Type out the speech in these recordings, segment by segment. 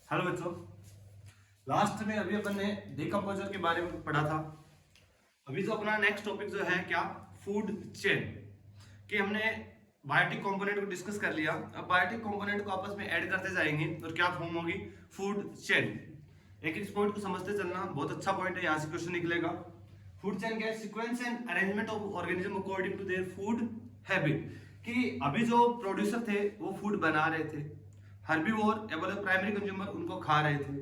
Hello बच्चों, last में अभी अपन ने डिकम्पोजर के बारे में पढ़ा था। अभी जो अपना नेक्स्ट टॉपिक जो है क्या, फूड चेन कि हमने बायोटिक कंपोनेंट को डिस्कस कर लिया। अब बायोटिक कंपोनेंट को आपस में ऐड करते जाएंगे और क्या फॉर्म होगी, फूड चेन। एक इस पॉइंट को समझते चलना, बहुत अच्छा पॉइंट है, यहाँ से क्वेश्चन निकलेगा। फूड चेन क्या है, sequence and arrangement of organism according to their food habit. कि अभी जो प्रोड्यूसर थे वो फूड बना रहे थे, हर्बीवोर या बोले प्राइमरी कंज्यूमर उनको खा रहे थे।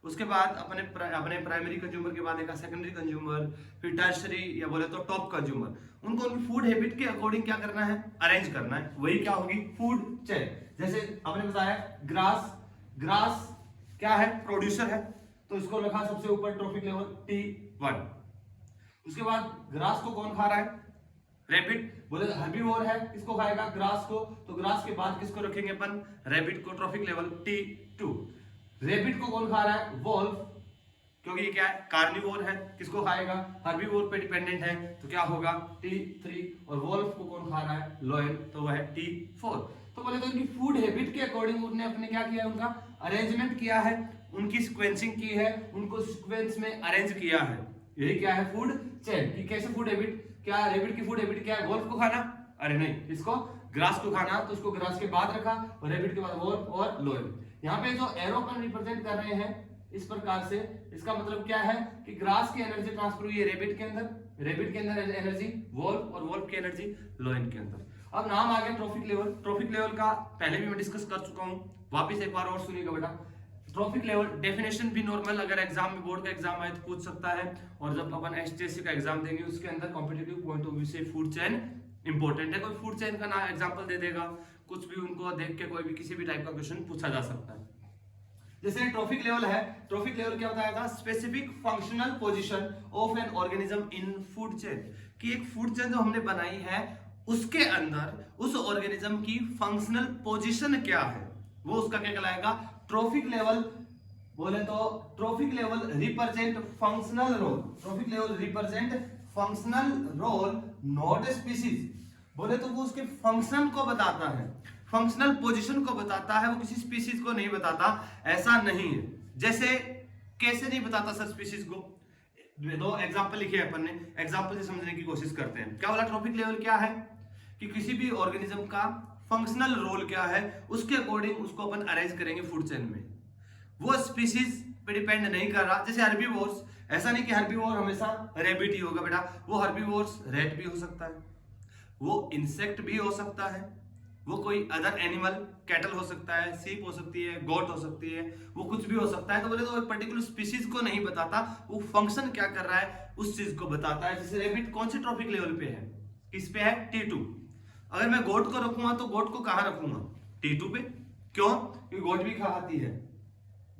उसके बाद अपने प्राइमरी कंज्यूमर के बाद एक सेकेंडरी कंज्यूमर, फिर टर्शरी या बोले तो टॉप कंज्यूमर, उनको उनकी फूड हैबिट के अकॉर्डिंग क्या करना है, अरेंज करना है। वही क्या होगी, फूड चेन। जैसे आपने बताया ग्रास, ग्रास क्या है, प्रोड्यूसर है, तो इसको लिखा सबसे ऊपर ट्रॉफिक लेवल T1। उसके बाद ग्रास को कौन खा रहा है, रैबिट। बोले हर्बीवोर है, किसको खाएगा, ग्रास को, तो ग्रास के बाद किसको रखेंगे अपन, रैबिट को, ट्रॉफिक लेवल T2। रैबिट को कौन खा रहा है, वोल्फ, क्योंकि ये क्या है, कार्निवोर है, किसको खाएगा, हर्बीवोर पे डिपेंडेंट है, तो क्या होगा T3। और वोल्फ को कौन खा रहा है, लॉयन, तो वह है T4। तो बोले तो उनकी फूड हैबिट के अकॉर्डिंग उन्होंने अपने क्या किया, उनका अरेंजमेंट किया है, उनकी सीक्वेंसिंग की है, उनको सीक्वेंस में अरेंज किया है। यही क्या है, फूड चेन। कि कैसे फूड हैबिट, क्या रैबिट की फूड हैबिट क्या है, वोल्फ को खाना, अरे नहीं, इसको ग्रास को खाना, तो उसको ग्रास के बाद रखा, और रैबिट के बाद वोल्फ और लोयन। यहाँ पे जो एरो अपन रिप्रेजेंट कर रहे हैं इस प्रकार से, इसका मतलब क्या है कि ग्रास की एनर्जी ट्रांसफर हुई है रैबिट के अंदर, रैबिट के अंदर एनर्जी वोल्फ, और वोल्फ की एनर्जी लोयन के अंदर। अब नाम आ गया ट्रॉफिक लेवल। ट्रॉफिक लेवल का पहले भी मैं डिस्कस कर चुका हूं, वापस एक बार और सुनिएगा बेटा। ट्रॉफिक लेवल डेफिनेशन भी नॉर्मल, अगर एग्जाम में बोर्ड का एग्जाम आए तो पूछ सकता है, और जब अपन एचटीएससी का एग्जाम देंगे उसके अंदर कॉम्पिटिटिव पॉइंट ऑफ व्यू से फूड चेन इंपॉर्टेंट है। कोई फूड चेन का ना एग्जांपल दे देगा, कुछ भी उनको देख के कोई भी किसी भी टाइप का क्वेश्चन पूछा जा सकता है। जैसे ट्रॉफिक लेवल है, ट्रॉफिक लेवल क्या बताया था, specific functional position of an organism in food chain. कि एक फूड चेन जो हमने बनाई है उसके अंदर उस ऑर्गेनिज्म की फंक्शनल पोजीशन क्या है, वो उसका क्या कहलाएगा, ट्रॉफिक लेवल। बोले तो trophic level represent functional role, trophic level represent functional role not species. बोले तो वो उसके फंक्शन को बताता है, फंक्शनल पोजीशन को बताता है, वो किसी स्पीसीज को नहीं बताता, ऐसा नहीं है। जैसे कैसे नहीं बताता सर स्पीसीज को, दो एग्जांपल लिखे अपन ने, एग्जांपल से समझने की कोशिश करते हैं। क्या बोला, ट्रॉफिक लेवल क्या है कि किसी भी ऑर्गेनिज्म का फंक्शनल रोल क्या है, उसके अकॉर्डिंग उसको अपन अरेंज करेंगे फूड चेन में। वो स्पीसीज पे डिपेंड नहीं कर रहा। जैसे हर्बीवोर्स, ऐसा नहीं कि हर्बीवोर हमेशा रैबिट ही होगा बेटा, वो हर्बीवोर्स रैट भी हो सकता है, वो इंसेक्ट भी हो सकता है, वो कोई अदर एनिमल, कैटल हो सकता है, सीप हो सकती है, गोट हो सकती है, वो कुछ भी हो सकता है। तो बोले तो एक पर्टिकुलर स्पीसीज को नहीं बताता, वो फंक्शन क्या कर रहा है उस चीज को बताता है। जैसे रैबिट कौन से ट्रॉफिक लेवल पे है, किस पे है, T2। अगर मैं गोट को रखूंगा तो गोट को कहां रखूंगा, T2 पे। क्यों, क्योंकि गोट भी खाती है,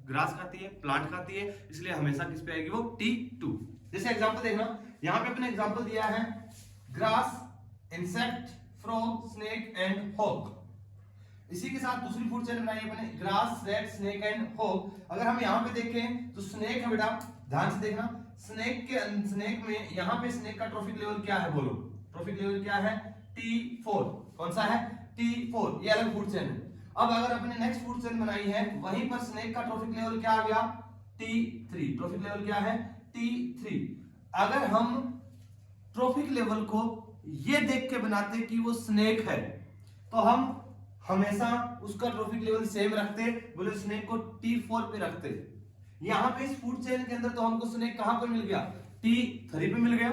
ग्रास खाती है, प्लांट खाती है, इसलिए हमेशा किस पे आएगी, वो T2। जैसे एग्जांपल देखना, यहां पे अपने एग्जांपल दिया है grass, insect, frog, snake and hawk. इसी के साथ दूसरी फूड चेन बनाई अपने, grass, rat, snake and hawk. अगर हम यहाँ पे देखें तो स्नेक है बेटा, ध्यान से देखना, स्नेक में यहाँ पे स्नेक का ट्रॉफिक लेवल क्या है, बोलो ट्रॉफिक लेवल क्या है, T4। कौन सा है, T4, ये अलग फूड चेन है। अब अगर अपने नेक्स्ट फूड चेन बनाई है, वहीं पर स्नेक का ट्रॉफिक लेवल क्या आ गया, T3। ट्रॉफिक लेवल क्या है, T3। अगर हम ट्रॉफिक लेवल को ये देख के बनाते कि वो स्नेक है, तो हम हमेशा उसका ट्रॉफिक लेवल सेम रखते, बोले स्नेक को T4 पे रखते। यहां पे इस फूड चेन के अंदर तो हमको स्नेक कहां पर मिल गया, T3 पे मिल गया।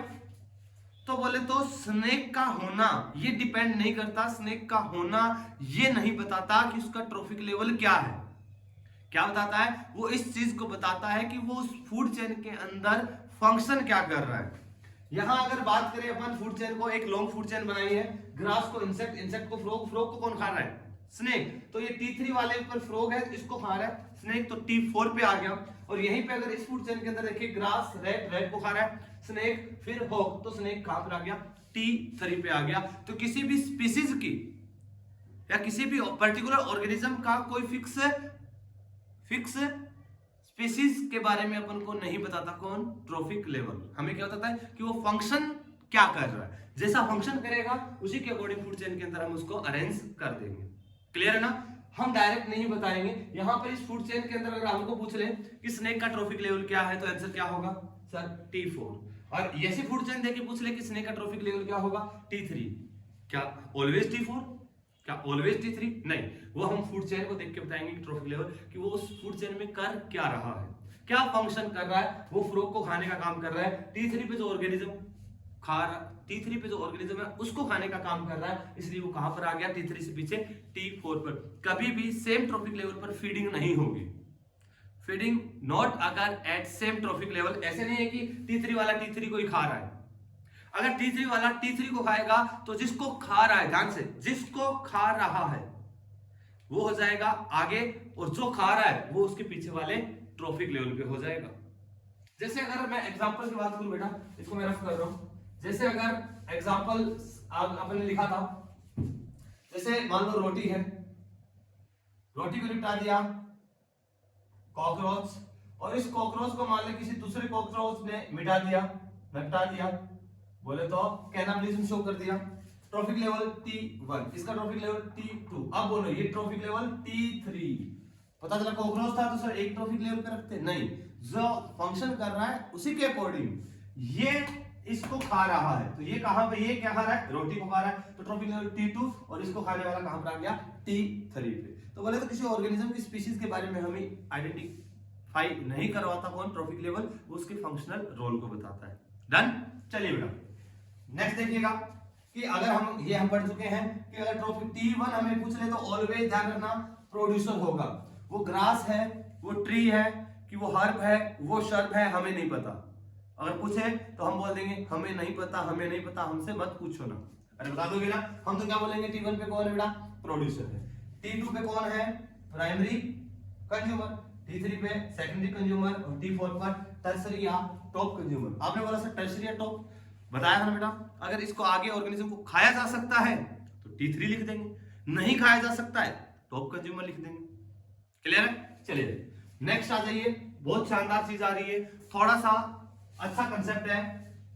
तो बोले तो स्नेक का होना ये डिपेंड नहीं करता, स्नेक का होना ये नहीं बताता कि उसका ट्रॉफिक लेवल क्या है। क्या बताता है, वो इस चीज को बताता है कि वो उस फूड चेन के अंदर फंक्शन क्या कर रहा है। यहां अगर बात करें अपन फूड चेन को, एक लॉन्ग फूड चेन बनाई है, ग्रास को इंसेक्ट, इंसेक्ट को फ्रॉग, फ्रॉग को कौन खा रहा है, स्नेक। तो ये T3 वाले ऊपर फ्रॉग है, इसको खा रहा है स्नेक, तो T4 पे आ गया। और यहीं पे अगर इस फूड चेन के अंदर देखिए, ग्रास, रैट, रैट को खा रहा है, स्नेक, फिर हॉक, तो स्नेक कहां पर आ गया, T3 पे आ गया। तो किसी भी स्पीसीज की या किसी भी पर्टिकुलर ऑर्गेनिज्म का कोई फिक्स स्पीसीज के बारे में अपन को नहीं बताता कौन, ट्रॉफिक लेवल। हमें क्या बताता है कि वो फंक्शन क्या कर रहा है, जैसा फंक्शन करेगा उसी के अकॉर्डिंग फूड चेन के अंदर हम उसको अरेंज कर देंगे। क्लियर है ना। हम डायरेक्ट नहीं बताएंगे। यहाँ पर इस फूड चेन के अंदर अगर हमको पूछ ले कि स्नेक का ट्रॉफिक लेवल क्या है, तो आंसर क्या होगा सर T4। और ऐसी फूड चेन देके पूछ ले कि स्नेक का ट्रॉफिक लेवल क्या होगा T3। क्या ऑलवेज T4? क्या ऑलवेज T3? नहीं, वो हम फूड चेन को देख के बताएंगे कि ट्रॉफिक लेवल कि वो उस फूड चेन में कर क्या रहा है, क्या फंक्शन कर रहा है। वो फ्रॉग को खाने का काम कर रहा है, T3 पे जो ऑर्गेनिज्म खा रहा, T3 पे जो ऑर्गेनिज्म है उसको खाने का काम कर रहा है, इसलिए वो कहां पर आ गया T3 से पीछे T4 पर। कभी भी सेम ट्रॉफिक लेवल पर फीडिंग नहीं होगी, फीडिंग नॉट अगर एट सेम ट्रॉफिक लेवल। ऐसे नहीं है कि T3 वाला T3 को ही खा रहा है। अगर T3 वाला T3 को खाएगा तो जिसको खा रहा है, ध्यान से, जिसको खा रहा है वो हो जाएगा आगे, और जो खा रहा है वो उसके पीछे वाले ट्रॉफिक लेवल पे हो जाएगा। जैसे अगर मैं एग्जांपल की बात करूं बेटा, इसको मैं रफ कर रहा हूं। जैसे अगर एग्जांपल आपने लिखा था, जैसे मान लो रोटी है, रोटी को निपटा दिया कॉकरोच, और इस कॉकरोच को मान ले किसी दूसरे कॉकरोच ने मिटा दिया, निपटा दिया, बोले तो कैनिबलिज्म शो कर दिया। ट्रॉफिक लेवल T1, इसका ट्रॉफिक लेवल T2। अब बोलो ये ट्रॉफिक लेवल T3। पता चला कॉकरोच था तो सर एक ट्रॉफिक लेवल पे रखते, नहीं, जो फंक्शन कर रहा है उसी के अकॉर्डिंग ये इसको खा रहा है, तो ये कहां पे, ये क्या खा रहा है, रोटी को खा रहा है, तो ट्रॉफिक लेवल T2, और इसको खाने वाला कहां पर आ गया T3 पे। तो बोले तो किसी ऑर्गेनिज्म की स्पीशीज के बारे में हमें आइडेंटिफाई नहीं करवाता कौन, ट्रॉफिक लेवल, वो उसके फंक्शनल रोल को बताता है। डन। चलिए बेटा नेक्स्ट देखिएगा कि अगर हम पढ़ चुके हैं कि अगर ट्रॉफिक T1 हमें पूछ ले तो ऑलवेज ध्यान रखना प्रोड्यूसर होगा। वो ग्रास है, वो ट्री है, कि वो हर्ब है, वो शर्ब है, हमें नहीं पता। अगर पूछे तो हम बोल देंगे हमें नहीं पता, हमें नहीं पता, हमसे मत पूछो ना। अरे बता दोगे ना, हम तो क्या बोलेंगे, T1 पे कौन है बेटा, प्रोड्यूसर है, T2 पे कौन है, प्राइमरी कंज्यूमर, T3 पे सेकेंडरी कंज्यूमर, और T4 पर टर्सरी या टॉप कंज्यूमर। आपने बोला सर टर्सरी या टॉप, बताया था ना बेटा। अगर इसको आगे ऑर्गेनिज्म को खाया जा सकता है तो T3 लिख देंगे, नहीं खाया जा सकता है टॉप कंज्यूमर लिख देंगे। क्लियर है? चलिए नेक्स्ट आ जाइए, बहुत शानदार चीज आ रही है, थोड़ा सा अच्छा कंसेप्ट है,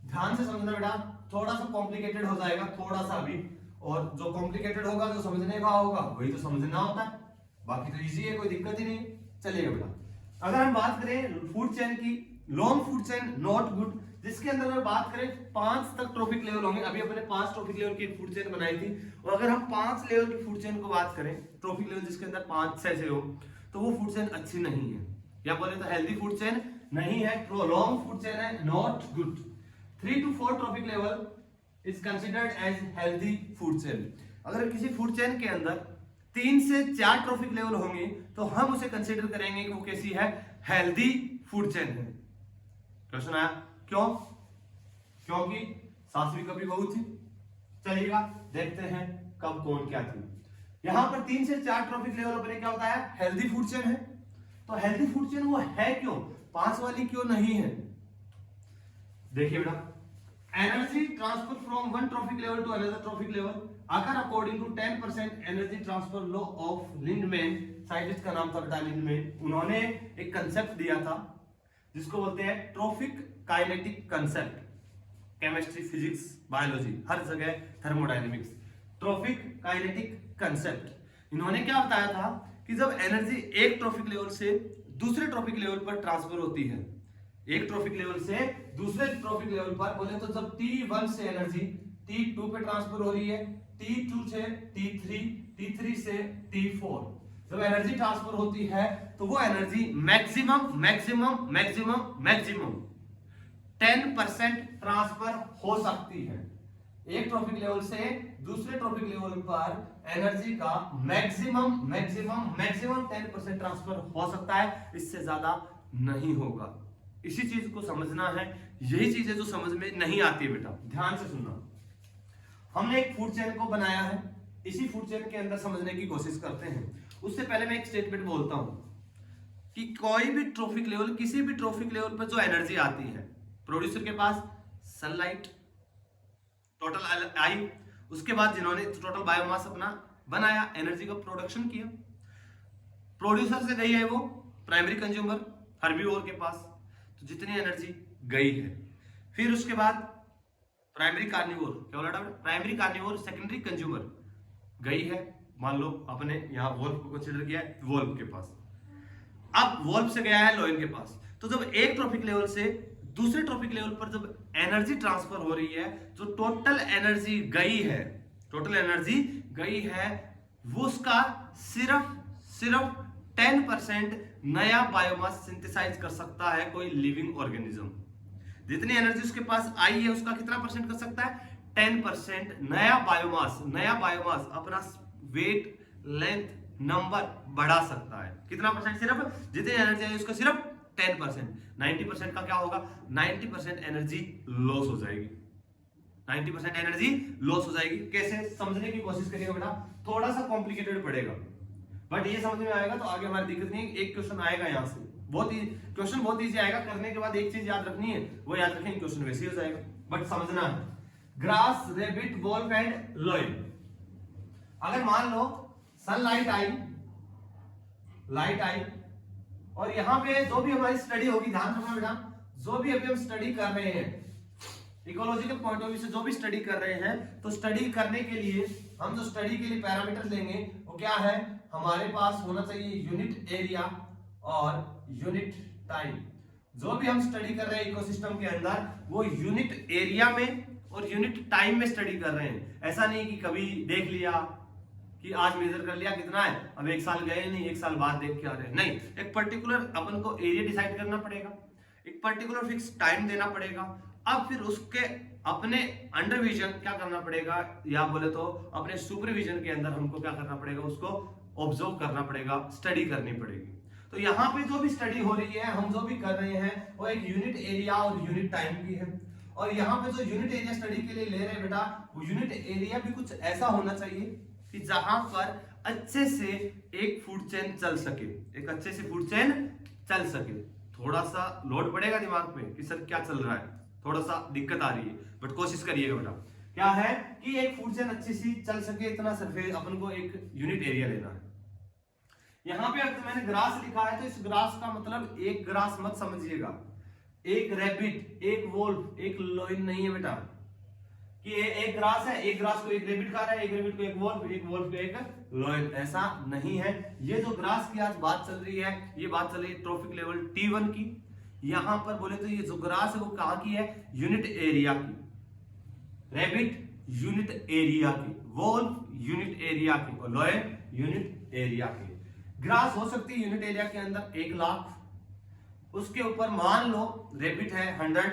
ध्यान से समझना बेटा, थोड़ा सा कॉम्प्लिकेटेड हो जाएगा, थोड़ा सा भी, और जो कॉम्प्लिकेटेड होगा जो समझने का होगा वही तो समझना होता है, बाकी तो इजी है, कोई दिक्कत ही नहीं। चलिएगा बेटा अगर हम बात करें फूड चेन की, long food chain not good, जिसके अंदर अगर बात करें 5 तक ट्रॉफिक लेवल होंगे। अभी अपने 5 ट्रॉफिक लेवल की फूड चेन बनाई थी, और अगर हम 5 लेवल की फूड चेन को बात करें, ट्रॉफिक लेवल जिसके अंदर 5-6 से हो, तो वो फूड चेन अच्छी नहीं है, या बोले तो हेल्दी फूड चेन नहीं है, लॉन्ग फूड चेन है, not good. 3 to 4 trophic level is considered as healthy food chain. अगर किसी फूड चेन के अंदर 3 से 4 ट्रॉफिक लेवल होंगे तो हम उसे कंसिडर करेंगे कि वो कैसी है, हेल्दी फूड चेन है। क्वेश्चन आया क्यों? क्योंकि सास भी कभी बहू थी। चलिएगा देखते हैं कब कौन क्या थी। यहां पर 3 से 4 ट्रॉफिक लेवल अपने क्या बताया, हेल्दी फूड चेन है। तो हेल्दी फूड चेन वो है क्यों, 5 वाली क्यों नहीं है? देखिए बेटा, energy transfer from one trophic level to another trophic level अगर according to 10% energy transfer law of Lindeman, scientist का नाम था बेटा लिंडमैन। उन्होंने एक कंसेप्ट दिया था जिसको बोलते हैं trophic kinetic concept. Chemistry, physics, biology, हर जगह थर्मोडायनेमिक्स, ट्रॉफिक काइनेटिक कंसेप्ट। इन्होंने क्या बताया था कि जब एनर्जी एक ट्रॉफिक लेवल से दूसरे ट्रॉफिक लेवल पर ट्रांसफर होती है, एक ट्रॉफिक लेवल से दूसरे ट्रॉफिक लेवल पर, बोले तो जब T1 से एनर्जी T2 पे ट्रांसफर हो रही है, T2 से T3, T3 से T4, जब एनर्जी ट्रांसफर होती है तो वो energy maximum maximum maximum maximum 10% transfer हो सकती है। एक ट्रॉफिक लेवल से दूसरे ट्रॉफिक लेवल पर एनर्जी का मैक्सिमम मैक्सिमम मैक्सिमम 10% ट्रांसफर हो सकता है, इससे ज्यादा नहीं होगा। इसी चीज को समझना है, यही चीजें जो समझ में नहीं आती है बेटा, ध्यान से सुनना। हमने एक फूड चेन को बनाया है, इसी फूड चेन के अंदर समझने की कोशिश करते हैं। उससे पहले मैं एक स्टेटमेंट बोलता हूं कि कोई भी ट्रॉफिक लेवल, किसी भी ट्रॉफिक लेवल पर जो एनर्जी आती है, प्रोड्यूसर के पास सनलाइट टोटल आई, उसके बाद जिन्होंने टोटल बायोमास अपना बनाया, एनर्जी का प्रोडक्शन किया, प्रोड्यूसर से गई है वो प्राइमरी कंज्यूमर हर्बीवोर के पास, तो जितनी एनर्जी गई है, फिर उसके बाद प्राइमरी कार्निवोर, क्या बोला, प्राइमरी कार्निवोर सेकेंडरी कंज्यूमर गई है, मान लो अपने यहाँ वोल्व को कंसिडर किया है, वोल्व के पास, अब वोल्व से गया है लोइन के पास। तो जब एक ट्रॉपिक लेवल से दूसरे ट्रॉपिक लेवल पर जब एनर्जी ट्रांसफर हो रही है, जो टोटल एनर्जी गई है, टोटल एनर्जी गई है, वो उसका सिर्फ 10% नया बायोमास सिंथेसाइज कर सकता है कोई लिविंग ऑर्गेनिज्म। जितनी एनर्जी उसके पास आई है उसका कितना परसेंट कर सकता है? 10% नया बायोमास अपना वेट, लेंथ, नंबर बढ़ा सकता है। कितना परसेंट? सिर्फ जितनी एनर्जी आई उसका सिर्फ 10%। 90% का क्या होगा? 90% एनर्जी लॉस हो जाएगी। 90% एनर्जी लॉस हो जाएगी। कैसे? समझने की कोशिश करिएगा बेटा, थोड़ा सा कॉम्प्लिकेटेड पड़ेगा, बट ये समझ में आएगा तो आगे हमारी दिक्कत नहीं। एक क्वेश्चन आएगा यहाँ से, क्वेश्चन बहुत इजी आएगा। करने के बाद एक चीज याद रखनी है, वो याद रखेंगे, क्वेश्चन वैसे ही हो जाएगा, बट समझना है। Grass, rabbit, wolf and lion. अगर मान लो सनलाइट आई, लाइट आई, और यहाँ पे जो भी हमारी स्टडी होगी, ध्यान रखना बेटा, जो भी अभी हम स्टडी कर रहे हैं इकोलॉजिकल पॉइंट ऑफ व्यू से, जो भी स्टडी कर रहे हैं, तो स्टडी करने के लिए हम जो स्टडी के लिए पैरामीटर लेंगे वो क्या है? हमारे पास होना चाहिए यूनिट एरिया और यूनिट टाइम। जो भी हम स्टडी कर रहे हैं इकोसिस्टम के अंदर, वो यूनिट एरिया में और यूनिट टाइम में स्टडी कर रहे हैं। ऐसा नहीं कि कभी देख लिया कि आज मेजर कर लिया कितना है, अब एक साल गए नहीं, एक साल बाद देख के आ रहे हैं, नहीं। एक पर्टिकुलर अपन को एरिया डिसाइड करना पड़ेगा, एक पर्टिकुलर फिक्स टाइम देना पड़ेगा। अब फिर उसके अपने अंडरविजन क्या करना पड़ेगा, या बोले तो अपने सुपरविजन के अंदर हमको क्या करना पड़ेगा? उसको ऑब्जर्व करना पड़ेगा, स्टडी करनी पड़ेगी। तो यहाँ पे जो भी स्टडी हो रही है, हम जो भी कर रहे हैं, वो एक यूनिट एरिया और यूनिट टाइम की है। और यहाँ पे जो यूनिट एरिया स्टडी के लिए ले रहे हैं बेटा, वो यूनिट एरिया भी कुछ ऐसा होना चाहिए कि जहां पर अच्छे से एक फूड चेन चल सके, एक अच्छे से फूड चेन चल सके। थोड़ा सा लोड पड़ेगा दिमाग पे कि सर क्या चल रहा है, थोड़ा सा दिक्कत आ रही है, बट कोशिश करिएगा बेटा। क्या है कि एक फूड चेन अच्छी सी चल सके, इतना सरफेस अपन को एक यूनिट एरिया लेना है। यहाँ पे अगर मैंने ग्रास लिखा है तो इस ग्रास का मतलब एक ग्रास मत समझिएगा, एक रैबिट, एक वोल्फ, एक लोइन नहीं है बेटा, कि एक ग्रास है, एक ग्रास को एक रैबिट खा रहा है, एक रैबिट को एक वोल्फ को एक लोइन, ऐसा नहीं है। ये जो ग्रास की आज बात चल रही है, ये बात चल रही है ट्रॉफिक लेवल T1 की। यहां पर बोले तो ये जो ग्रास है वो कहां की है? यूनिट एरिया की। रैबिट यूनिट एरिया की, वोल्फ यूनिट एरिया की, और लोइन यूनिट एरिया की। ग्रास हो सकती है यूनिट एरिया के अंदर 1 लाख, उसके ऊपर मान लो रैबिट है 100,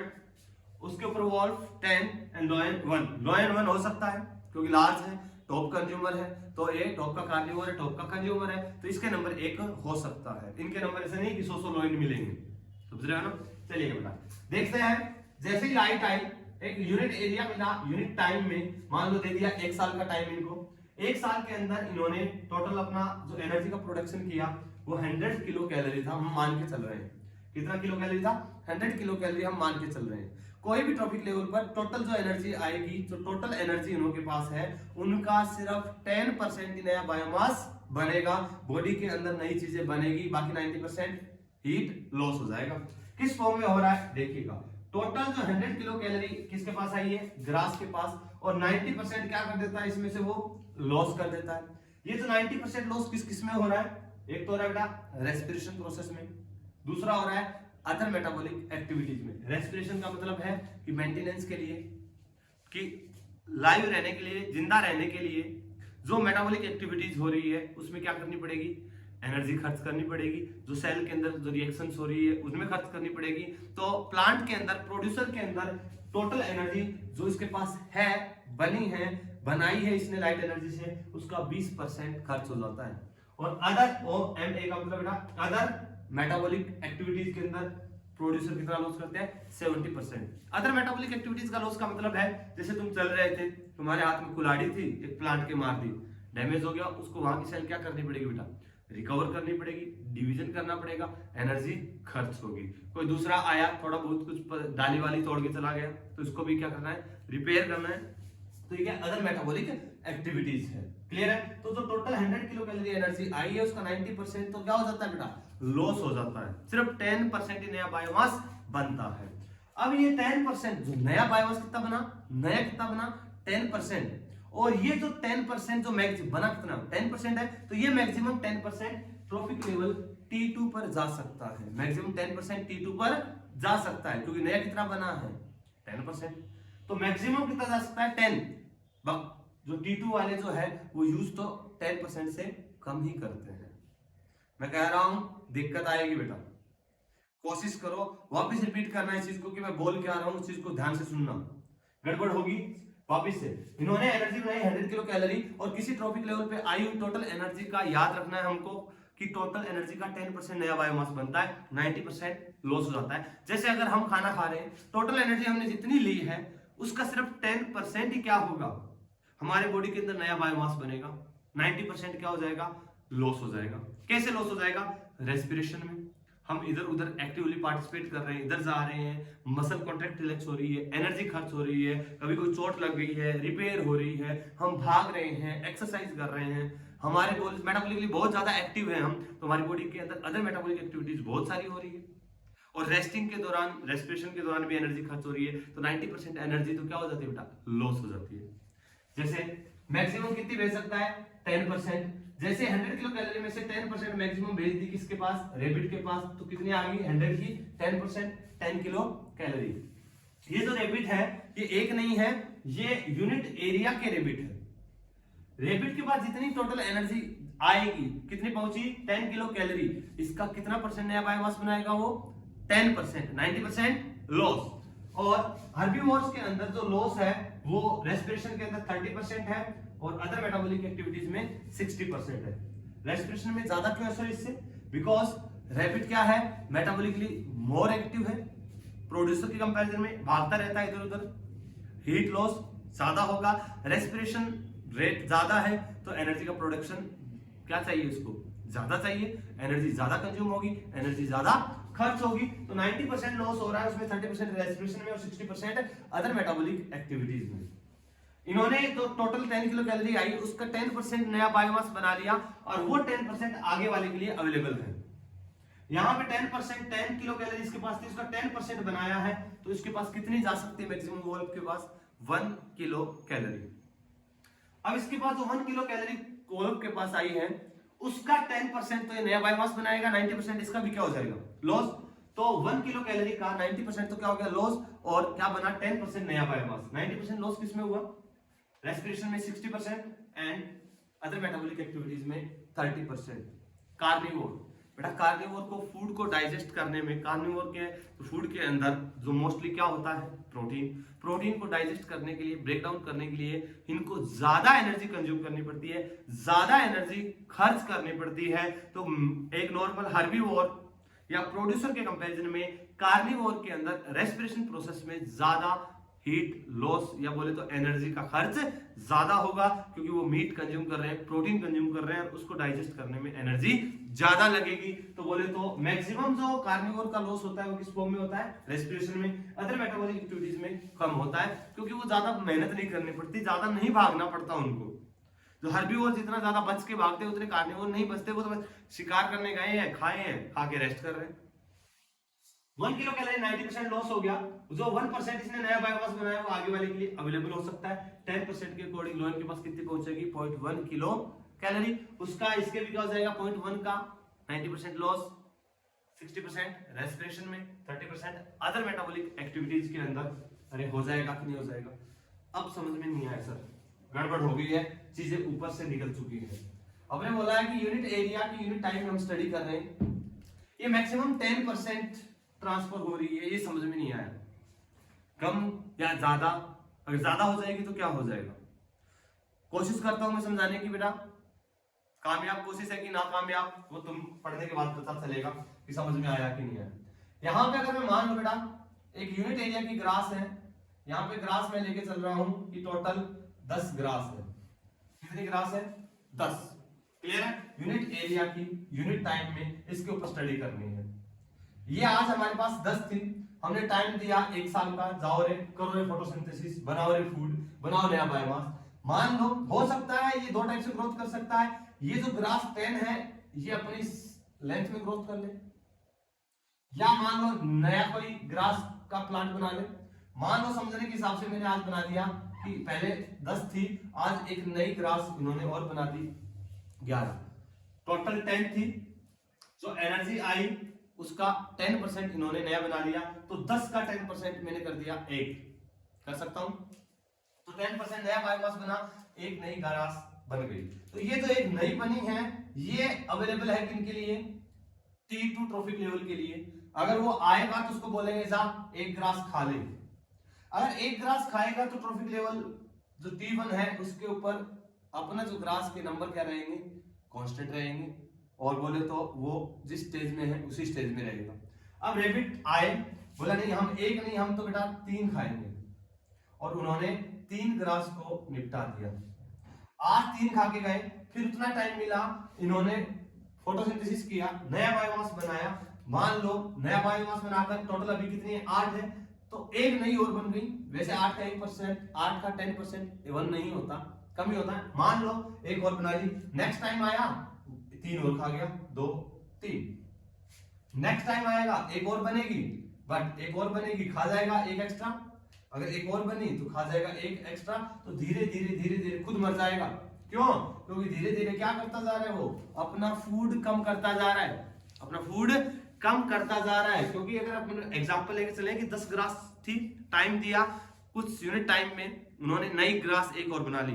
उसके ऊपर वोल्फ 10 एंड लोयन 1। लोयन 1 हो सकता है क्योंकि लार्ज है, टॉप कंज्यूमर है, तो ये टॉप का कार्निवोर है, टॉप का कंज्यूमर है, तो इसके नंबर 1 हो सकता है। इनके नंबर ऐसे नहीं कि 100 लोयन मिलेंगे, समझ रहे हो ना? चलिए बेटा देखते हैं। जैसे ही लाइट आई, एक यूनिट एरिया मिला, यूनिट टाइम में मान लो दे दिया 1 साल का टाइम इनको। 1 साल के अंदर इन्होंने टोटल अपना जो एनर्जी का प्रोडक्शन किया वो 100 किलो कैलोरी था, हम मान के चल रहे हैं। कितना किलो कैलोरी था? 100 किलो कैलोरी हम मान के चल रहे हैं। कोई भी ट्रॉपिक लेवल पर टोटल जो एनर्जी आएगी, जो टोटल एनर्जी उनके पास है, उनका सिर्फ 10% ही नया बायोमास बनेगा, बॉडी के अंदर नई चीजें बनेगी, बाकी 90% हीट लॉस हो जाएगा। किस फॉर्म में हो रहा है देखिएगा। टोटल जो 100 किलो कैलोरी किसके पास आई है? ग्रास के पास, और 90% क्या कर देता है इसमें से? वो लॉस कर देता है। ये जो 90% लॉस किस में हो रहा है? एक तो हो रहा है बेटा रेस्पिरेशन प्रोसेस में, दूसरा हो रहा है अदर मेटाबॉलिक एक्टिविटीज में। रेस्पिरेशन का मतलब है कि मेंटेनेंस के लिए, कि लाइव रहने के लिए, जिंदा रहने के लिए जो मेटाबॉलिक एक्टिविटीज हो रही है उसमें क्या करनी पड़ेगी? एनर्जी खर्च करनी पड़ेगी। जो सेल के अंदर जो रिएक्शंस हो रही है उसमें खर्च करनी पड़ेगी। तो प्लांट के अंदर, प्रोड्यूसर के अंदर टोटल एनर्जी जो इसके पास है, बनी है, बनाई है इसने लाइट एनर्जी से, उसका 20% खर्च हो जाता है। और अदर OMA का मतलब बेटा अदर मेटाबॉलिक एक्टिविटीज के अंदर प्रोड्यूसर कितना लॉस करते हैं? 70%। अदर मेटाबॉलिक एक्टिविटीज का लॉस का मतलब है जैसे तुम चल रहे थे, तुम्हारे हाथ में कुल्हाड़ी थी, एक प्लांट के मार दी, डैमेज हो गया, उसको वहां की सेल क्या करनी पड़ेगी बेटा? रिकवर करनी पड़ेगी, डिवीजन करना पड़ेगा, एनर्जी खर्च होगी। कोई दूसरा आया, थोड़ा बहुत कुछ डाली वाली तोड़ के चला गया, तो इसको भी क्या करना है? रिपेयर करना है। तो ये अदर मेटाबॉलिक एक्टिविटीज है। क्लियर है? तो जो टोटल 100 किलो कैलोरी एनर्जी आई है उसका 90% तो क्या हो जाता है बेटा? लॉस हो जाता है। सिर्फ 10% ही नया बायोमास बनता है। अब ये 10% जो नया बायोमास कितना बना? नया कितना बना? 10%। और ये जो 10% जो मैक्सिमम बना कितना 10% है, तो ये मैक्सिमम 10% ट्रॉफिक लेवल T2 पर जा सकता है। मैक्सिमम 10% T2 पर जा सकता है, क्योंकि नया कितना बना है 10%, तो मैक्सिमम कितना जा सकता है 10। जो T2 वाले जो है वो यूज तो 10% से कम ही करते हैं। मैं कह रहा हूं दिक्कत आएगी बेटा, कोशिश करो वापस रिपीट करना इस चीज को कि मैं बोल के आ रहा हूं, उस चीज को ध्यान से सुनना, गड़बड़ होगी। वापस से इन्होंने एनर्जी बनाई 100 किलो कैलोरी और किसी ट्रॉफिक लेवल पे आई हुई टोटल एनर्जी का याद रखना है हमको कि टोटल एनर्जी का 10% नया बायोमास बनता है, 90% लॉस हो जाता है। जैसे अगर हम खाना खा रहे हैं, टोटल एनर्जी हमने जितनी ली है उसका सिर्फ 10% ही क्या होगा, हमारे बॉडी के अंदर नया बायोमास बनेगा, 90% क्या हो जाएगा, लॉस हो जाएगा। कैसे लॉस हो जाएगा, रेस्पिरेशन में हम इधर उधर एक्टिवली पार्टिसिपेट कर रहे हैं, इधर जा रहे हैं, मसल कॉन्ट्रैक्ट रिलैक्स हो रही है, एनर्जी खर्च हो रही है, कभी कोई चोट लग गई है, रिपेयर हो रही है, हम भाग रहे हैं, एक्सरसाइज कर रहे हैं, हमारे मेटाबॉलिकली बहुत ज्यादा एक्टिव है हम, तो हमारी बॉडी के अंदर अदर मेटाबॉलिक एक्टिविटीज बहुत सारी हो रही है, और रेस्टिंग के दौरान रेस्पिरेशन के दौरान भी एनर्जी खर्च हो रही है, तो 90% एनर्जी तो क्या हो जाती है बेटा, लॉस हो जाती है। जैसे मैक्सिमम कितनी भेज सकता है 10%, जैसे 100 किलो कैलोरी में से 10% मैक्सिमम भेज दी किसके पास, रैबिट के पास, तो कितनी आ गई 100 की 10%, 10 किलो कैलोरी। ये जो रैबिट है ये एक नहीं है, ये यूनिट एरिया के रैबिट है। रैबिट के पास जितनी टोटल एनर्जी आएगी कितनी पहुंची 10 किलो कैलोरी, इसका कितना परसेंट नया बायोमास बनाएगा वो 10%, 90% लॉस। और हर्बीवोर्स के अंदर जो लॉस है वो रेस्पिरेशन के अंदर 30% है और अदर मेटाबॉलिक एक्टिविटीज में 60% है। रेस्पिरेशन में ज्यादा क्यों है सर इससे, बिकॉज रैबिट क्या है, मेटाबॉलिकली मोर एक्टिव है, प्रोड्यूसर के कंपैरिजन में भागता रहता है इधर उधर, हीट लॉस ज्यादा होगा, रेस्पिरेशन रेट ज्यादा है, तो एनर्जी का प्रोडक्शन क्या चाहिए उसको ज्यादा चाहिए, एनर्जी ज्यादा कंज्यूम होगी, एनर्जी ज्यादा खर्च होगी, तो 90% लॉस हो रहा है, उसमें 30% रेस्पिरेशन में और 60% अदर मेटाबॉलिक एक्टिविटीज में। इन्होंने तो टोटल 10 किलो कैलोरी आई, उसका 10% नया बायोमास बना लिया और वो 10% आगे वाले के लिए अवेलेबल है। यहाँ पे 10% 10 किलो कैलोरी इसके पास थी, उसका 10% बनाया है, तो इसके पास कितनी जा सकती है मैक्सिमम वोल्व के पास 1 किलो कैलोरी। अब इसके पास जो 1 किलो कैलोरी वोल्व के पास आई है उसका 10% तो ये नया बायोमास बनाएगा, 90% इसका भी क्या हो जाएगा लॉस। तो 1 किलो कैलोरी का 90% तो क्या हो गया लॉस, और क्या बना 10% नया बायोमास। 90% लॉस किसमें हुआ, रेस्पिरेशन में 60% एंड अदर मेटाबॉलिक एक्टिविटीज में 30%। कार्निवोर, बेटा कार्निवोर को फूड को डाइजेस्ट करने में, कार्निवोर के फूड के अंदर जो मोस्टली क्या होता है प्रोटीन, प्रोटीन को डाइजेस्ट करने के लिए, ब्रेक डाउन करने के लिए इनको ज्यादा एनर्जी कंज्यूम करनी पड़ती है, ज्यादा एनर्जी खर्च करनी पड़ती है। तो एक नॉर्मल हर्बीवोर या प्रोड्यूसर के कंपैरिजन में कार्निवोर के अंदर रेस्पिरेशन प्रोसेस में ज्यादा हीट लॉस या बोले तो एनर्जी का खर्च ज्यादा होगा, क्योंकि वो मीट कंज्यूम कर रहे हैं, प्रोटीन कंज्यूम कर रहे हैं, और उसको डाइजेस्ट करने में एनर्जी ज्यादा लगेगी। तो बोले तो मैक्सिमम जो कार्निवोर का लॉस होता है वो किस फॉर्म में होता है, रेस्पिरेशन में, अदर मेटाबॉलिक एक्टिविटीज में कम होता है, क्योंकि वो ज्यादा मेहनत नहीं करनी पड़ती, ज्यादा नहीं भागना पड़ता उनको। जो हर्बीवोर जितना ज्यादा बच के भागते हैं उतने कार्निवोर नहीं बचते, वो तो बस शिकार करने गए हैं, खाए हैं, खा के रेस्ट कर रहे हैं। 1 किलो कैलोरी 90% लॉस हो गया, जो 1% इसने नया बायोमास बनाया वो आगे वाले के लिए अवेलेबल हो सकता है। 10% के अकॉर्डिंग लोन के पास कितनी पहुंचेगी 0.1 किलो कैलोरी, उसका इसके भी क्या हो जाएगा 0.1 का 90% लॉस, 60% रेस्पिरेशन में, 30% अदर मेटाबॉलिक एक्टिविटीज के अंदर। अरे हो जाएगा कि नहीं हो जाएगा, अब समझ में नहीं आया सर, गड़बड़ हो गई है, चीजें ऊपर से निकल चुकी है। हमने बोला है कि यूनिट एरिया की यूनिट टाइम हम स्टडी कर रहे हैं, ये मैक्सिमम 10% ट्रांसफर हो रही है, ये समझ में नहीं आया, कम या ज्यादा, अगर ज्यादा हो जाएगी तो क्या हो जाएगा। कोशिश करता हूं मैं समझाने की बेटा, कामयाब कोशिश है कि नाकामयाब वो तुम पढ़ने के बाद पता चलेगा कि समझ में आया कि नहीं आया। यहाँ पे अगर मैं मान लो बेटा एक यूनिट एरिया की ग्रास है, यहाँ पे ग्रास मैं लेके चल रहा हूं कि टोटल 10 ग्रास है, कितनी ग्रास है 10, क्लियर है। यूनिट एरिया की यूनिट टाइम में इसके ऊपर स्टडी करनी है। ये आज हमारे पास 10 थी, हमने टाइम दिया 1 साल का, जाओ रे करो रे फोटोसिंथेसिस, बनाओ रे फूड, बनाओ नया बायोमास। मान लो हो सकता है ये 2 टाइप से ग्रोथ कर सकता है, ये जो ग्रास 10 है ये अपनी लेंथ में ग्रोथ कर ले, या मान लो नया कोई ग्रास का प्लांट बना ले। मान लो समझने के हिसाब से मैंने आज बना दिया कि पहले 10 थी, आज एक नई ग्रास इन्होंने और बना दी 11, टोटल 10 थी। जो एनर्जी आई उसका 10% इन्होंने नया बना लिया, तो 10 का 10% मैंने कर दिया 1, कर सकता हूं। तो 10% नया बायोमास बना, एक नई ग्रास बन गई। तो ये जो एक नई बनी है ये अवेलेबल है किनके लिए, T2 ट्रॉफिक लेवल के लिए। अगर वो आएगा तो उसको बोलेंगे जा एक ग्रास खा ले। अगर एक ग्रास खाएगा तो ट्रॉफिक लेवल जो T1 है उसके ऊपर अपना जो ग्रास के नंबर क्या रहेंगे, कांस्टेंट रहेंगे, और बोले तो वो जिस स्टेज में है उसी स्टेज में रहेगा। अब रैबिट आए, बोला नहीं हम एक नहीं, हम तो बेटा 3 खाएंगे, और उन्होंने 3 ग्रास को निपटा दिया। आज 3 खा के गए, फिर उतना टाइम मिला, इन्होंने फोटोसिंथेसिस किया, नया बायोमास बनाया। मान लो नया बायोमास बनाकर टोटल अभी कितनी है, 8 है, तो एक नई और बन गई। वैसे 8 का 1%, 8 का 10% 1 नहीं होता, कम ही होता है। मान लो एक और बना ली, नेक्स्ट टाइम आया 3 और खा गया, 2 3। नेक्स्ट टाइम आएगा एक और बनेगी, बट एक और बनेगी, खा जाएगा एक एक्स्ट्रा। अगर एक और बनी तो खा जाएगा एक एक्स्ट्रा। तो धीरे धीरे धीरे धीरे खुद मर जाएगा। क्यों? क्योंकि धीरे धीरे क्या करता जा रहा है, वो अपना फूड कम करता जा रहा है, अपना फूड कम करता जा रहा है। क्योंकि अगर अपन एग्जांपल लेके चले कि 10 ग्रास थी, टाइम दिया, कुछ यूनिट टाइम में उन्होंने नई ग्रास एक और बना ली,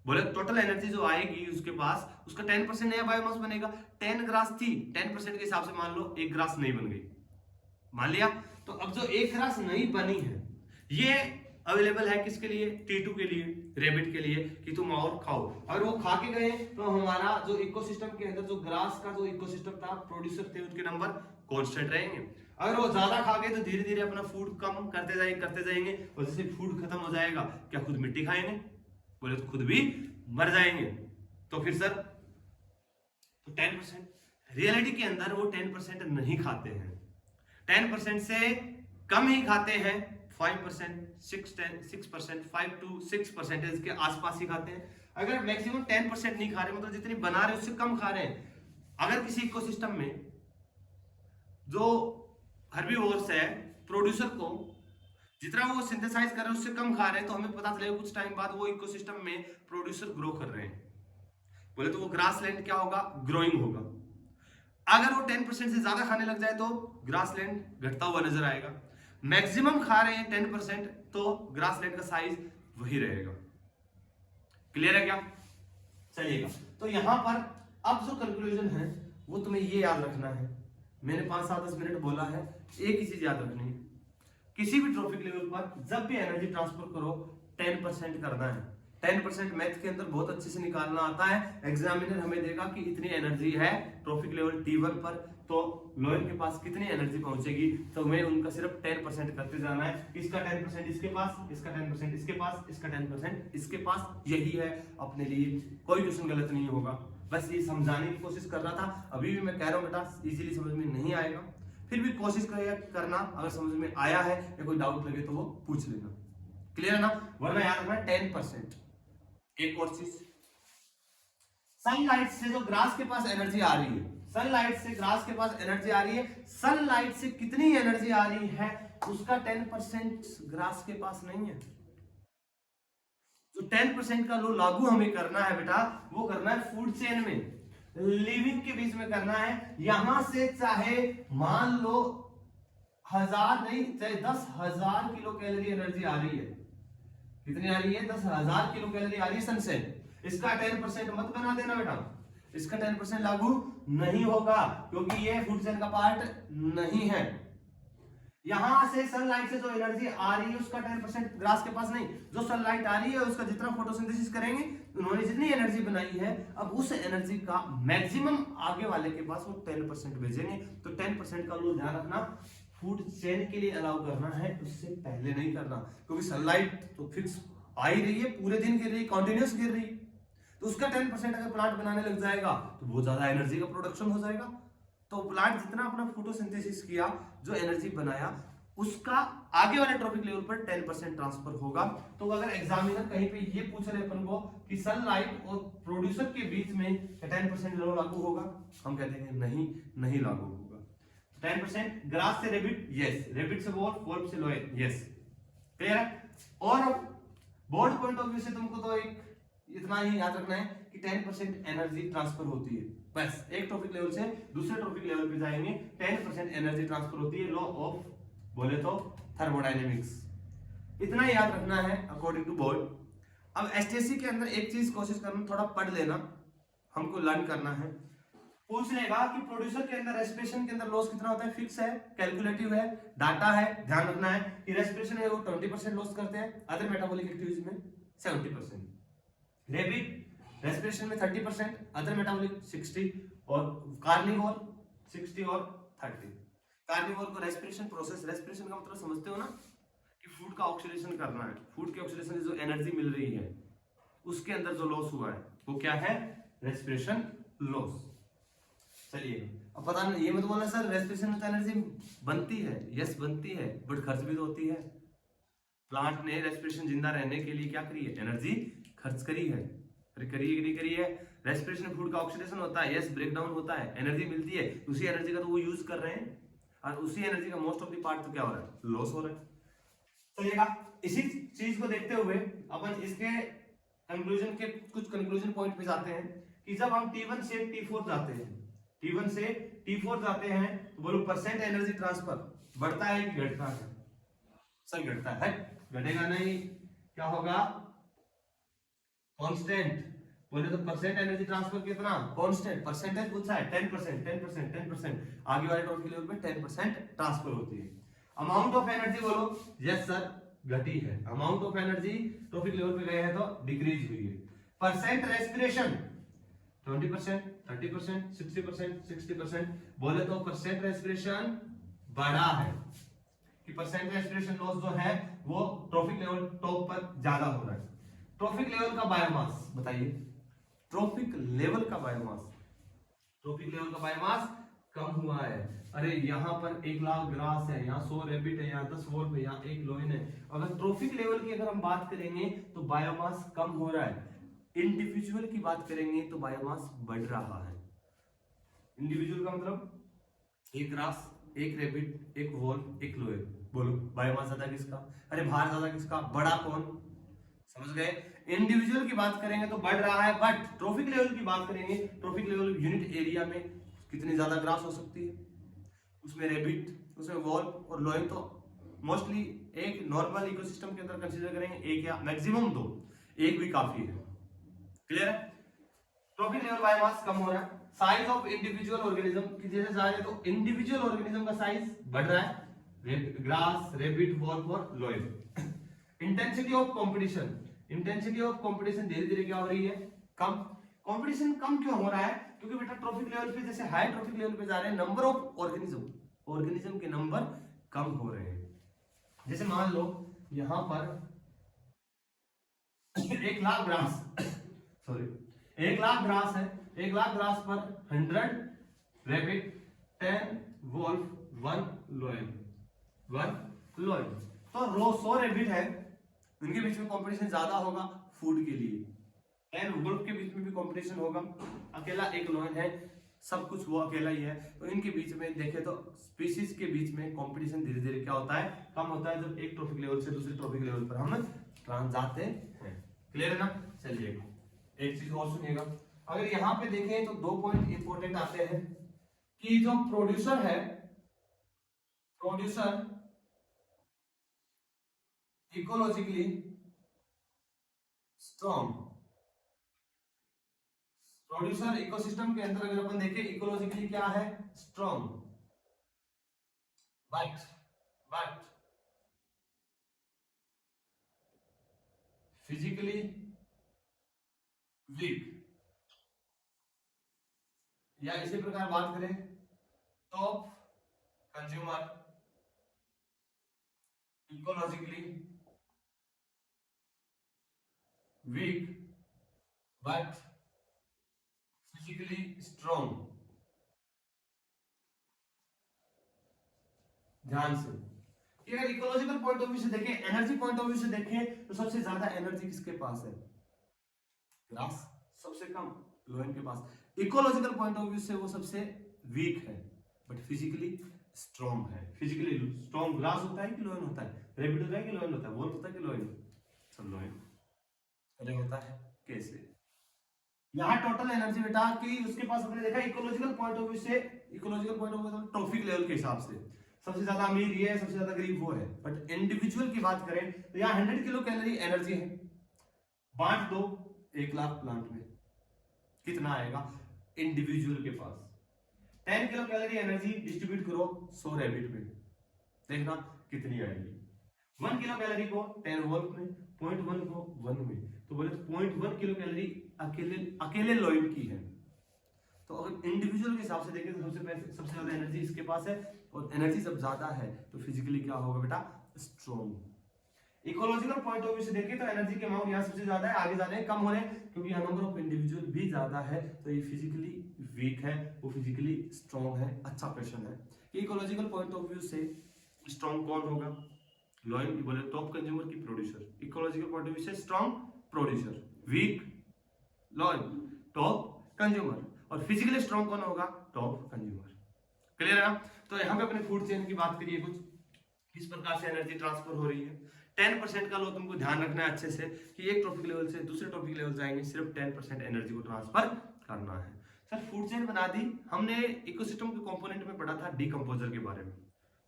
बोले टोटल एनर्जी जो आएगी उसके पास, उसका 10% नया बायोमास बनेगा। 10 ग्रास थी, 10% के हिसाब से मान लो एक ग्रास नई बन गई, मान लिया। तो अब जो एक ग्रास नई बनी है ये अवेलेबल है किसके लिए, T2 के लिए, रैबिट के लिए, कि तुम और खाओ। अगर वो खा के गए तो हमारा जो इकोसिस्टम के अंदर जो ग्रास का जो इकोसिस्टम था, प्रोड्यूसर थे, उनके नंबर कांस्टेंट रहेंगे। अगर वो ज्यादा खा गए तो धीरे धीरे अपना फूड कम करते जाएंगे, और जैसे फूड खत्म हो जाएगा क्या खुद मिट्टी खाएंगे, बोले तो खुद भी मर जाएंगे। तो फिर सर तो 10% रियलिटी के अंदर वो 10% नहीं खाते हैं, 10% से कम ही खाते हैं, 5%, 6%, 5 to 6% के आसपास ही खाते हैं। अगर मैक्सिमम 10% नहीं खा रहे, मतलब जितनी बना रहे उससे कम खा रहे हैं। अगर किसी इकोसिस्टम में जो हर्बीवोर्स है, प्रोड्यूसर को जितना वो सिंथेसाइज कर रहे हैं उससे कम खा रहे हैं, तो हमें पता चलेगा कुछ टाइम बाद वो इकोसिस्टम में प्रोड्यूसर ग्रो कर रहे हैं, बोले तो वो ग्रासलैंड क्या होगा, ग्रोइंग होगा। अगर वो 10% से ज्यादा खाने लग जाए तो ग्रासलैंड घटता हुआ नजर आएगा। मैक्सिमम खा रहे हैं 10%, तो ग्रासलैंड का साइज वही रहेगा। क्लियर है क्या? चलिएगा, तो यहां पर अब जो कंक्लूजन है वो तुम्हें ये याद रखना है, मैंने 5-7-10 मिनट बोला है, एक ही चीज याद रखनी है, किसी भी ट्रॉफिक लेवल पर जब भी एनर्जी ट्रांसफर करो 10% करना है। 10% मैथ के अंदर बहुत अच्छे से निकालना आता है। एग्जामिनर हमें देगा कि इतनी एनर्जी है ट्रॉफिक लेवल T1 पर, तो लोअर के पास कितनी एनर्जी पहुंचेगी, तो हमें उनका सिर्फ 10% करते जाना है। इसका 10% इसके पास, इसका 10% इसके पास, इसका 10% इसके पास, यही है अपने लिए। कोई क्वेश्चन गलत नहीं होगा, बस ये समझाने की कोशिश कर रहा था। अभी भी मैं कह रहा हूँ बेटा इजीली समझ में नहीं आएगा, फिर भी कोशिश करना, अगर समझ में आया है या कोई डाउट लगे तो वो पूछ लेना। क्लियर है ना? वरना याद रखना 10%। एक और चीज, सनलाइट से जो ग्रास के पास एनर्जी आ रही है, सनलाइट से ग्रास के पास एनर्जी आ रही है, सनलाइट से कितनी एनर्जी आ रही है उसका 10% ग्रास के पास नहीं है। तो 10% का लो लागू हमें करना है बेटा, वो करना है फूड चेन में, लिविंग के बीच में करना है। यहां से चाहे मान लो 1000 नहीं, चाहे 10,000 किलो कैलोरी एनर्जी आ रही है, कितनी आ रही है, 10,000 किलो कैलोरी आ रही है सन से, इसका 10% मत बना देना बेटा, इसका 10% लागू नहीं होगा, क्योंकि ये फूड चेन का पार्ट नहीं है। यहां से सनलाइट से जो एनर्जी आ रही है उसका 10% ग्रास के पास नहीं, जो सनलाइट आ रही है उसका जितना फोटोसिंथेसिस करेंगे उन्होंने जितनी एनर्जी बनाई है, अब उस एनर्जी का मैक्सिमम आगे वाले के पास वो 10% भेजेंगे। तो 10% का लोग ध्यान रखना, फूड चेन के लिए अलाउ करना है, उससे पहले नहीं करना, क्योंकि सनलाइट तो फिक्स आ ही रही है, पूरे दिन गिर रही है, कॉन्टिन्यूस गिर रही है, तो उसका 10% अगर प्लांट बनाने लग जाएगा तो बहुत ज्यादा एनर्जी का प्रोडक्शन हो जाएगा। तो प्लांट जितना अपना फोटोसिंथेसिस किया, जो एनर्जी बनाया, उसका आगे वाले ट्रॉफिक लेवल पर 10% ट्रांसफर होगा। तो अगर एग्जामिनर कहीं पे ये पूछ रहे अपन को कि सनलाइट और प्रोड्यूसर के बीच में 10% लागू होगा, हम कहते हैं नहीं लागू होगा। 10% ग्रास से रेबिट, यस, रेबिट से वोल्फ, वोल्फ से लोए, यस, क्लियर है। और बोर्ड पॉइंट ऑफ व्यू से तुमको तो एक इतना ही याद रखना है कि 10% एनर्जी ट्रांसफर होती है, बस एक ट्रॉपिक लेवल से दूसरे ट्रॉपिक लेवल पे जाएंगे 10% एनर्जी ट्रांसफर होती है, लॉ ऑफ बोले तो थर्मोडायनेमिक्स, इतना ही याद रखना है अकॉर्डिंग टू बोर्ड। अब एसटीएससी के अंदर एक चीज कोशिश करना, थोड़ा पढ़ लेना, हमको लर्न करना है। पूछ लेगा कि प्रोड्यूसर के अंदर रेस्पिरेशन के अंदर लॉस कितना होता है, फिक्स है, कैलकुलेटिव है, डाटा है, ध्यान रखना है कि रेस्पिरेशन है वो 20% लॉस करते हैं, अदर मेटाबॉलिक एक्टिविटीज में 70%, रैबिट रेस्पिरेशन में 30%, अदर मेटाबॉलिक 60, और कार्निवोर 60 और 30। कार्निवोर को रेस्पिरेशन प्रोसेस, रेस्पिरेशन का मतलब समझते हो ना कि फूड का ऑक्सीडेशन करना है, फूड के ऑक्सीडेशन से जो एनर्जी मिल रही है उसके अंदर जो लॉस हुआ है वो क्या है, रेस्पिरेशन लॉस। चलिए अब पता नहीं, ये मत बोलना सर रेस्पिरेशन में तो एनर्जी बनती है, यस बनती है, बट खर्च भी तो होती है। प्लांट ने रेस्पिरेशन जिंदा रहने के लिए क्या करी है, एनर्जी खर्च करी है, अरे करी है। रेस्पिरेशन फूड का ऑक्सीडेशन होता है, यस ब्रेकडाउन होता है, एनर्जी मिलती है, उसी एनर्जी का तो वो यूज कर रहे हैं, और उसी एनर्जी का मोस्ट ऑफ द पार्ट तो क्या हो रहा है, लॉस हो रहा है। चलिएगा इसी चीज को देखते हुए अपन इसके कंक्लूजन के कुछ कंक्लूजन पॉइंट पे जाते हैं कि जब हम T1 से T4 जाते हैं, T1 से T4 जाते हैं तो बोलो परसेंट एनर्जी ट्रांसफर बढ़ता है कि घटता है, सर घटता है, घटेगा नहीं, क्या होगा, कांस्टेंट। बोले तो परसेंट एनर्जी ट्रांसफर कितना, कांस्टेंट, परसेंटेज पूछा है 10%, 10%, 10%, आगे वाले टॉपिक लेवल पे 10% ट्रांसफर होती है। अमाउंट ऑफ एनर्जी बोलो, यस सर घटी है, amount of energy topic level पे गए हैं तो डिक्रीज हुई है। परसेंट रेस्पिरेशन 20%, 30%, 60%, 60%, बोले तो परसेंट रेस्पिरेशन बढ़ा है कि परसेंट रेस्पिरेशन लॉस जो है वो ट्रॉपिक लेवल टॉप पर ज्यादा हो रहा है। ट्रॉपिक लेवल का बायोमास बताइए, ट्रॉपिक लेवल का बायोमास, ट्रॉपिक लेवल का बायोमास कम हुआ है। अरे यहाँ पर 1 लाख ग्रास है, यहाँ 100 रैबिट है, यहाँ 10 वोल्फ है, यहाँ 1 लोइन है। अगर ट्रॉपिक लेवल की अगर हम बात करेंगे तो बायोमास कम हो रहा है, इंडिविजुअल की बात करेंगे तो बायोमास बढ़ रहा है। इंडिविजुअल का मतलब एक ग्रास, एक रैबिट, एक वोल्फ, एक लोइन, बोलो बायोमास ज्यादा किसका, अरे भार ज्यादा किसका, बड़ा कौन, समझ गए। इंडिविजुअल की बात करेंगे तो बढ़ रहा है, बट ट्रॉपिक लेवल की बात करेंगे, ट्रॉपिक लेवल यूनिट एरिया में कितनी ज्यादा ग्रास हो सकती है, उसमें रैबिट, उसमें वॉल्फ और लोइन तो मोस्टली एक नॉर्मल इकोसिस्टम के अंदर कंसीडर करेंगे एक या मैक्सिमम 2, एक भी काफी है, क्लियर है। ट्रॉपिक लेवल बायोमास कम हो रहा है। साइज ऑफ इंडिविजुअल ऑर्गेनिज्म की जैसे जा रहे तो इंडिविजुअल ऑर्गेनिज्म का साइज बढ़ रहा है, ग्रास, रैबिट, वॉल्फ और lion. Intensity of competition, intensity of competition धीरे धीरे क्या हो रही है, कम। कंपटीशन कम क्यों हो रहा है, क्योंकि बेटा ट्रॉपिक लेवल पे जैसे हाई ट्रॉपिक लेवल पे जा रहे हैं, नंबर ऑफ ऑर्गेनिज्म के नंबर कम हो रहे हैं। जैसे मान लो यहां पर 1 lakh grass sorry 1 lakh grass है, 1 लाख ग्रास पर 100 रैबिट, 10 वोल्फ, 1 लोइन, 1 लोइन, तो 100 रैबिट है, उनके बीच में कंपटीशन ज्यादा होगा फूड के लिए। 10 वुल्फ के बीच में भी कंपटीशन होगा, अकेला 1 लोइन है, सब कुछ वो अकेला ही है, तो इनके बीच में देखे तो स्पीशीज के बीच में कंपटीशन धीरे धीरे क्या होता है, कम होता है, जब एक ट्रॉपिक लेवल से दूसरे ट्रॉपिक लेवल पर हम ट्रांस जाते हैं। क्लियर है ना। चलिए एक चीज और सुनिएगा, अगर यहाँ पे देखें तो 2 पॉइंट इंपॉर्टेंट आते हैं कि जो प्रोड्यूसर है, producer ecologically strong, producer ecosystem के अंदर अगर अपन देखें इकोलॉजिकली क्या है, स्ट्रॉन्ग, बट फिजिकली वीक, या इसी प्रकार बात करें तो consumer ecologically weak but physically strong. ध्यान से कि अगर इकोलॉजिकल पॉइंट ऑफ व्यू से देखें, एनर्जी पॉइंट ऑफ व्यू से देखें तो सबसे ज्यादा एनर्जी किसके पास है, ग्रास, सबसे कम लोइन के पास। इकोलॉजिकल पॉइंट ऑफ व्यू से वो सबसे वीक है बट फिजिकली स्ट्रॉन्ग है। फिजिकली स्ट्रॉन्ग ग्रास होता है कि लोइन होता है, रैबिट होता है कि लोइन होता है, वोल्फ होता है कि लोइन, सब लोइन। और ये होता है कैसे। यहाँ टोटल एनर्जी बेटा कि उसके पास हमने देखा इकोलॉजिकल पॉइंट ऑफ व्यू से, इकोलॉजिकल पॉइंट ऑफ व्यू मतलब ट्रॉफिक लेवल के हिसाब से सबसे ज्यादा अमीर ये है, सबसे ज्यादा गरीब वो है। बट इंडिविजुअल की बात करें तो यहाँ 100 किलो कैलोरी एनर्जी है, बांट दो 1 लाख प्लांट में, कितना आएगा इंडिविजुअल के पास। 10 किलो कैलोरी एनर्जी डिस्ट्रीब्यूट करो 100 रैबिट में, देखना कितनी आएगी। 1 किलो कैलोरी को 10 वोल्ट में, 0.1 को 1 में, तो बोले 0.1 किलो कैलोरी अकेले लॉइन की है। तो अगर इंडिविजुअल के हिसाब से देखें तो सबसे ज्यादा एनर्जी इसके पास है, और एनर्जी जब ज्यादा है तो फिजिकली क्या होगा बेटा, strong. Ecological point of view से देखें तो एनर्जी के अमाउंट यहाँ सबसे ज्यादा है, आगे ज्यादा है, कम हो रहे हैं क्योंकि यहाँ नंबर ऑफ इंडिविजुअल भी ज्यादा है, तो ये फिजिकली वीक है, वो फिजिकली स्ट्रॉन्ग है। अच्छा क्वेश्चन है कि इकोलॉजिकल पॉइंट ऑफ व्यू से स्ट्रॉन्ग कौन होगा, लॉयल बोले टॉप कंज्यूमर की producer. Ecological point of view से स्ट्रॉन्ग प्रोड्यूसर, वीक लॉयल टॉप कंज्यूमर, और फिजिकली स्ट्रॉन्ग कौन होगा, टॉप कंज्यूमर। क्लियर है ना। तो यहाँ पे अपने फूड चेन की बात करिए, कुछ किस प्रकार से एनर्जी ट्रांसफर हो रही है। 10% का लो तुमको ध्यान रखना है अच्छे से कि एक टॉपिक लेवल से दूसरे टॉपिक लेवल जाएंगे, सिर्फ 10% एनर्जी को ट्रांसफर करना है। सर फूड चेन बना दी हमने, इकोसिस्टम के कंपोनेंट में पढ़ा था डिकम्पोजर के बारे में,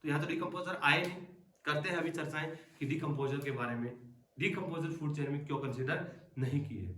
तो यहाँ तो डिकम्पोजर आए नहीं, करते हैं अभी चर्चाएं कि डिकम्पोजर के बारे में, डिकम्पोजर फूड चेन में क्यों कंसिडर नहीं किए।